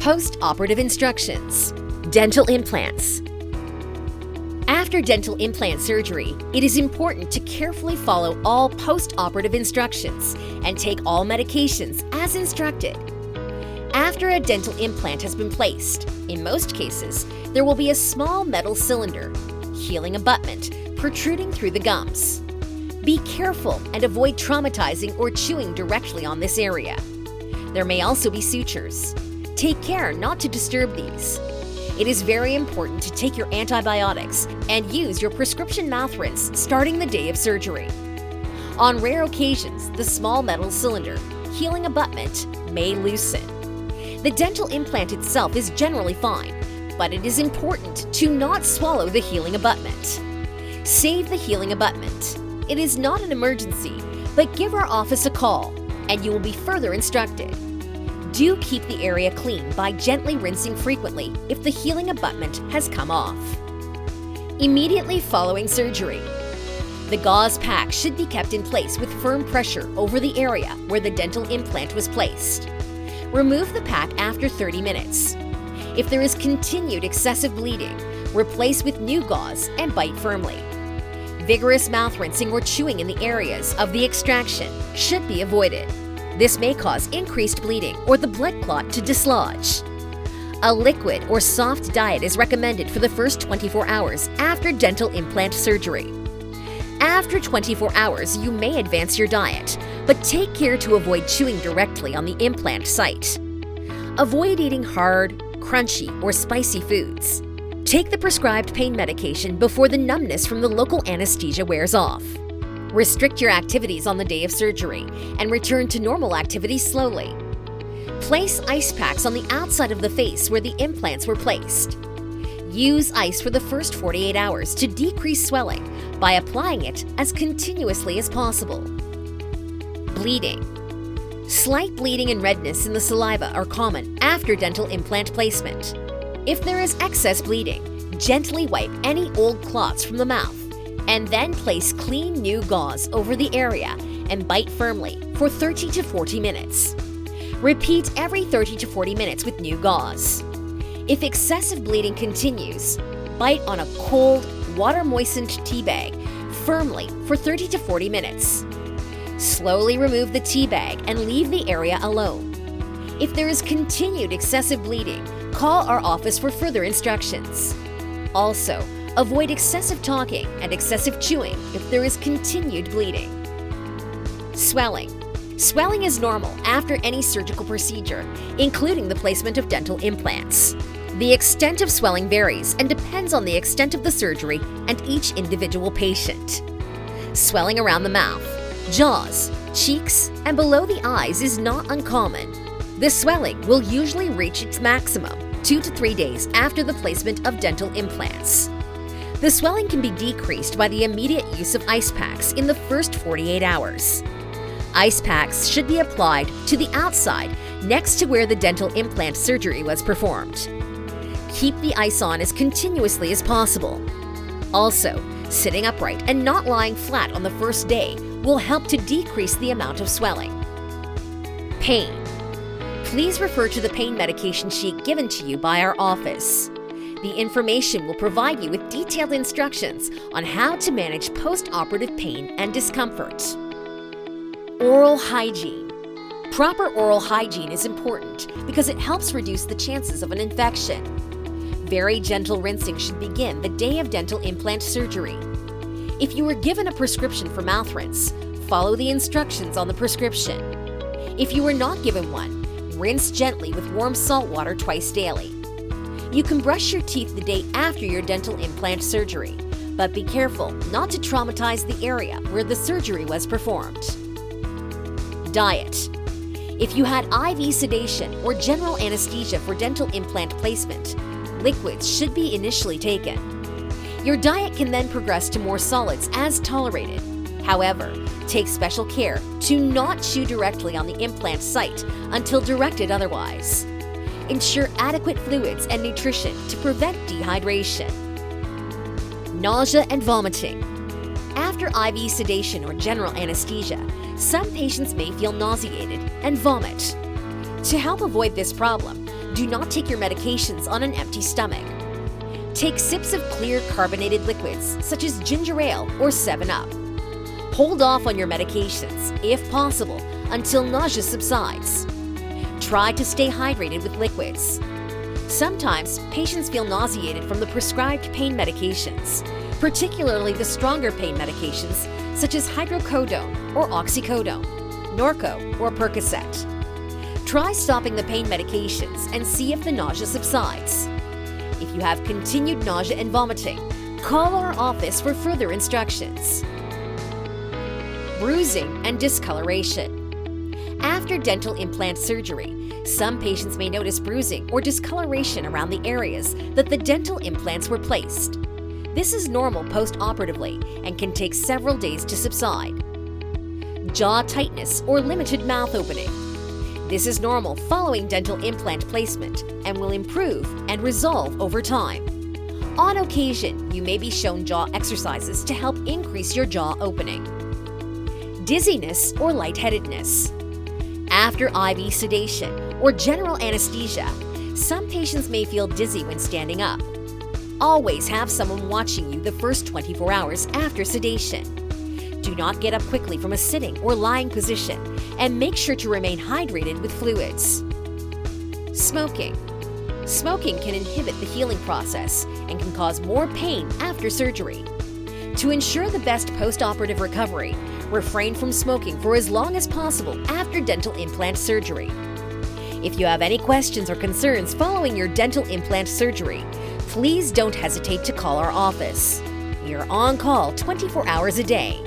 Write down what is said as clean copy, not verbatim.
Post-operative instructions. Dental implants. After dental implant surgery, it is important to carefully follow all post-operative instructions and take all medications as instructed. After a dental implant has been placed, in most cases, there will be a small metal cylinder, healing abutment, protruding through the gums. Be careful and avoid traumatizing or chewing directly on this area. There may also be sutures. Take care not to disturb these. It is very important to take your antibiotics and use your prescription mouth rinse starting the day of surgery. On rare occasions, the small metal cylinder, healing abutment, may loosen. The dental implant itself is generally fine, but it is important to not swallow the healing abutment. Save the healing abutment. It is not an emergency, but give our office a call and you will be further instructed. Do keep the area clean by gently rinsing frequently if the healing abutment has come off. Immediately following surgery, the gauze pack should be kept in place with firm pressure over the area where the dental implant was placed. Remove the pack after 30 minutes. If there is continued excessive bleeding, replace with new gauze and bite firmly. Vigorous mouth rinsing or chewing in the areas of the extraction should be avoided. This may cause increased bleeding or the blood clot to dislodge. A liquid or soft diet is recommended for the first 24 hours after dental implant surgery. After 24 hours, you may advance your diet, but take care to avoid chewing directly on the implant site. Avoid eating hard, crunchy, or spicy foods. Take the prescribed pain medication before the numbness from the local anesthesia wears off. Restrict your activities on the day of surgery and return to normal activities slowly. Place ice packs on the outside of the face where the implants were placed. Use ice for the first 48 hours to decrease swelling by applying it as continuously as possible. Bleeding. Slight bleeding and redness in the saliva are common after dental implant placement. If there is excess bleeding, gently wipe any old clots from the mouth and then place clean new gauze over the area and bite firmly for 30 to 40 minutes. Repeat every 30 to 40 minutes with new gauze. If excessive bleeding continues, bite on a cold, water-moistened tea bag firmly for 30 to 40 minutes. Slowly remove the tea bag and leave the area alone. If there is continued excessive bleeding, call our office for further instructions. Also, avoid excessive talking and excessive chewing if there is continued bleeding. Swelling. Swelling is normal after any surgical procedure, including the placement of dental implants. The extent of swelling varies and depends on the extent of the surgery and each individual patient. Swelling around the mouth, jaws, cheeks, and below the eyes is not uncommon. This swelling will usually reach its maximum 2 to 3 days after the placement of dental implants. The swelling can be decreased by the immediate use of ice packs in the first 48 hours. Ice packs should be applied to the outside next to where the dental implant surgery was performed. Keep the ice on as continuously as possible. Also, sitting upright and not lying flat on the first day will help to decrease the amount of swelling. Pain. Please refer to the pain medication sheet given to you by our office. The information will provide you with detailed instructions on how to manage post-operative pain and discomfort. Oral hygiene. Proper oral hygiene is important because it helps reduce the chances of an infection. Very gentle rinsing should begin the day of dental implant surgery. If you were given a prescription for mouth rinse, follow the instructions on the prescription. If you were not given one, rinse gently with warm salt water twice daily. You can brush your teeth the day after your dental implant surgery, but be careful not to traumatize the area where the surgery was performed. Diet. If you had IV sedation or general anesthesia for dental implant placement, liquids should be initially taken. Your diet can then progress to more solids as tolerated. However, take special care to not chew directly on the implant site until directed otherwise. Ensure adequate fluids and nutrition to prevent dehydration. Nausea and vomiting. After IV sedation or general anesthesia, some patients may feel nauseated and vomit. To help avoid this problem, Do not take your medications on an empty stomach. Take sips of clear carbonated liquids such as ginger ale or 7-Up. Hold off on your medications, if possible, until nausea subsides. Try to stay hydrated with liquids. Sometimes patients feel nauseated from the prescribed pain medications, particularly the stronger pain medications such as hydrocodone or oxycodone, Norco or Percocet. Try stopping the pain medications and see if the nausea subsides. If you have continued nausea and vomiting, call our office for further instructions. Bruising and discoloration. After dental implant surgery, some patients may notice bruising or discoloration around the areas that the dental implants were placed. This is normal post-operatively and can take several days to subside. Jaw tightness or limited mouth opening. This is normal following dental implant placement and will improve and resolve over time. On occasion, you may be shown jaw exercises to help increase your jaw opening. Dizziness or lightheadedness. After IV sedation or general anesthesia, some patients may feel dizzy when standing up. Always have someone watching you the first 24 hours after sedation. Do not get up quickly from a sitting or lying position, and make sure to remain hydrated with fluids. Smoking. Smoking can inhibit the healing process and can cause more pain after surgery. To ensure the best post-operative recovery, refrain from smoking for as long as possible after dental implant surgery. If you have any questions or concerns following your dental implant surgery, please don't hesitate to call our office. We are on call 24 hours a day.